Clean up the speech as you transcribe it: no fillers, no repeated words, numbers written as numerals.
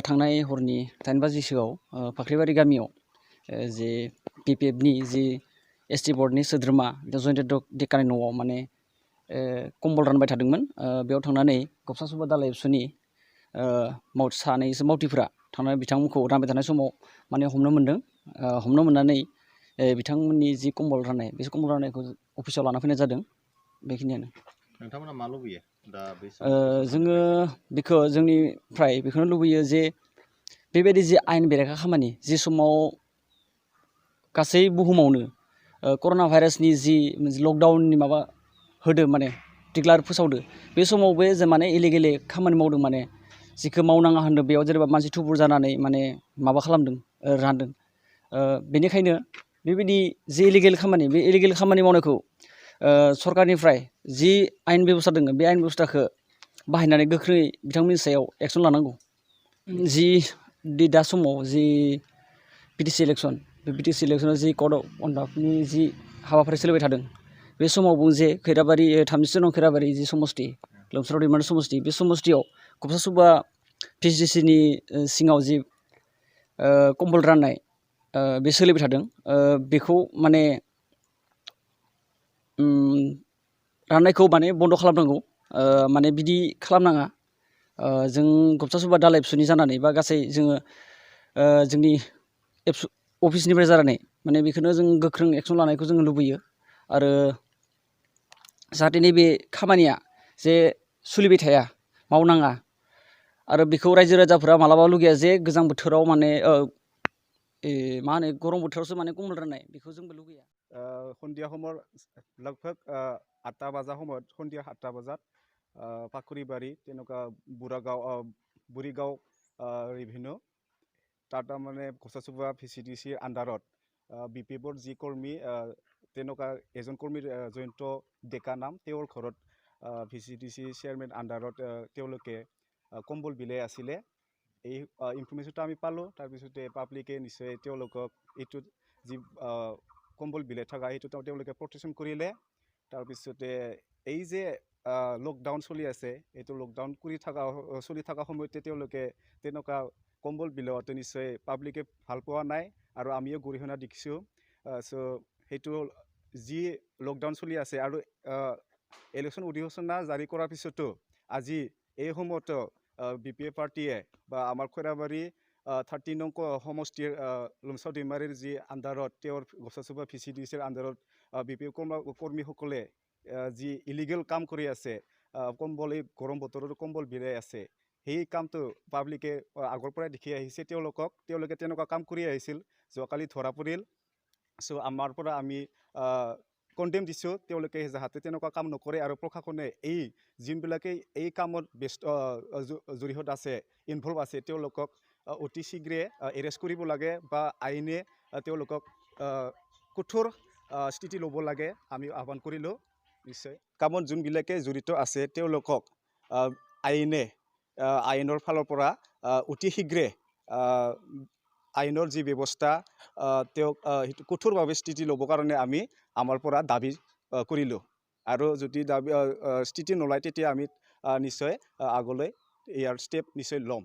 थांनाय हरनि 8 बाजिसोआव फाख्रिबारि गामियाव जे PPFनि जि ST बर्डनि सोद्रोमा जयन्त डेकानि न'आव माने कम्बल रानबाय थादोंमोन। बेयाव थांनानै गबसा सुबा दालाइ एबसुनि सानैसो मावथिफोरा थांनानै बिथांमोनखौ रानबाय थानाय समाव माने हमनो मोनदों। हमनो मोननानै बिथांमोननि जि कम्बल राननाय बे कम्बल राननायखौ अफिसाव लाना फैनाय जादों। बेखिनियानो। नोंथांमोना मा लुबैयो दा बे जोङो बेखौ जोंनिफ्राय बेखौनो लुबैयो जे बेबायदि जि आयेन बेरेखा खामानि जि समाव गासै बुहुमावनो कर'ना भाइरासनि जि लकडाउननि माबा होदो माने डिक्लार फोसावदो बे समावबो जों माने इलिगेलि खामानि मावदों माने जिखौ मावनाङा होनदों बेयाव जेनेबा मानसि थुबुर जानानै माने माबा खालामदों रानदों। बेनिखायनो बेबायदि जि इलिगेल खामानि बे इलिगेल खामानि मावनायखौ सरकारनिफ्राय जि आयेन बेबस्था दङ बे आयेन बेबस्थाखौ बाहायनानै गोख्रै बिथांमोननि सायाव एक्सन लानांगौ। जि दा समाव जि BTC इलेक्सन बे BTC इलेक्सनाव जि कड अफ कन्डाक्टनि जि हाबाफारि सोलिबाय थादों बे समावबो जे खैराबारि 37 नं खैराबारि जि समस्ति लोमस्राव दैमारि समस्ति बे समस्तियाव गबसा सुबा PCCनि सिङाव जि कम्बल राननाय बे सोलिबाय थादों। बेखौ माने राननायखौ माने बन्द खालामनांगौ। माने बिदि खालामनाङा। जों गबसा सुबा दालाइ एबसुनि जानानै बा गासै जोङो जोंनि अफिसनिफ्राय जानानै माने बेखौनो जों गोख्रों एक्सन लानायखौ जोङो लुबैयो। आरो जाहाथे नैबे खामानिया जे सोलिबाय थाया मावनाङा आरो बेखौ रायजो राजाफोरा मालाबा लुगैया जे गोजां बोथोराव माने मा होनो गरम बोथोरावसो माने कम्बल राननाय बेखौ जोंबो लुगैया। सन्धिया समर लगभग 8টা बजा সময়ত सन्ধিया 8টা বজাত ফাকুৰিবাৰী তেনেকুৱা বুঢ়ীগাঁও ৰেভিনিউ তাত মানে গবছা চুবুৱা VCDC আণ্ডাৰত BPFৰ যি কৰ্মী তেনেকুৱা এজন কৰ্মীৰ জয়ন্ত ডেকা নাম তেওঁৰ ঘৰত VCDC চেয়াৰমেন আণ্ডাৰত তেওঁলোকে কম্বল বিলাই আছিলে। এই ইনফৰমেশ্যনটো আমি পালোঁ। তাৰপিছতে পাব্লিকে নিশ্চয় তেওঁলোকক এইটো যি কম্বল বিলাই থকা সেইটো তেওঁলোকে প্ৰটেকশ্যন কৰিলে। তাৰপিছতে এই যে লকডাউন চলি আছে এইটো লকডাউন চলি থকা সময়তে তেওঁলোকে তেনেকুৱা কম্বল বিলাওঁতে নিশ্চয় পাব্লিকে ভাল পোৱা নাই আৰু আমিও গৰিহণা দেখিছোঁ। সেইটো যি লকডাউন চলি আছে আৰু ইলেকশ্যন অধিসূচনা জাৰি কৰাৰ পিছতো আজি এই সময়তো BPF পাৰ্টিয়ে বা আমাৰ খৈৰাবাৰী 30 নং সমষ্টিৰ লোমচাও दैमारिৰ যি আণ্ডাৰত তেওঁৰ গবছা চুবুৱা VCDCৰ আণ্ডাৰত BPF কৰ্মীসকলে যি ইলিগেল কাম কৰি আছে কম্বল এই গৰম বতৰৰ কম্বল বিলাই আছে সেই কামটো পাব্লিকে আগৰ পৰাই দেখি আহিছে। তেওঁলোকে তেনেকুৱা কাম কৰি আহিছিল যোৱাকালি ধৰা পৰিল। আমাৰ পৰা আমি কণ্ডেম দিছোঁ তেওঁলোকে যাতে তেনেকুৱা কাম নকৰে আৰু প্ৰশাসনে এই যোনবিলাকে এই কামত ব্যস্ত জড়িত আছে ইনভলভ আছে তেওঁলোকক অতি শীঘ্ৰে এৰেষ্ট কৰিব লাগে বা আইনে তেওঁলোকক কঠোৰ স্থিতি ল'ব লাগে আমি আহ্বান কৰিলোঁ। নিশ্চয় কামত যোনবিলাকে জড়িত আছে তেওঁলোকক আইনৰ ফালৰ পৰা অতি শীঘ্ৰে আইনৰ যি ব্যৱস্থা তেওঁক কঠোৰভাৱে স্থিতি ল'বৰ কাৰণে আমি আমাৰ পৰা দাবী কৰিলোঁ। আৰু যদি দাবী স্থিতি নলয় তেতিয়া আমি নিশ্চয় আগলৈ ইয়াৰ ষ্টেপ নিশ্চয় ল'ম।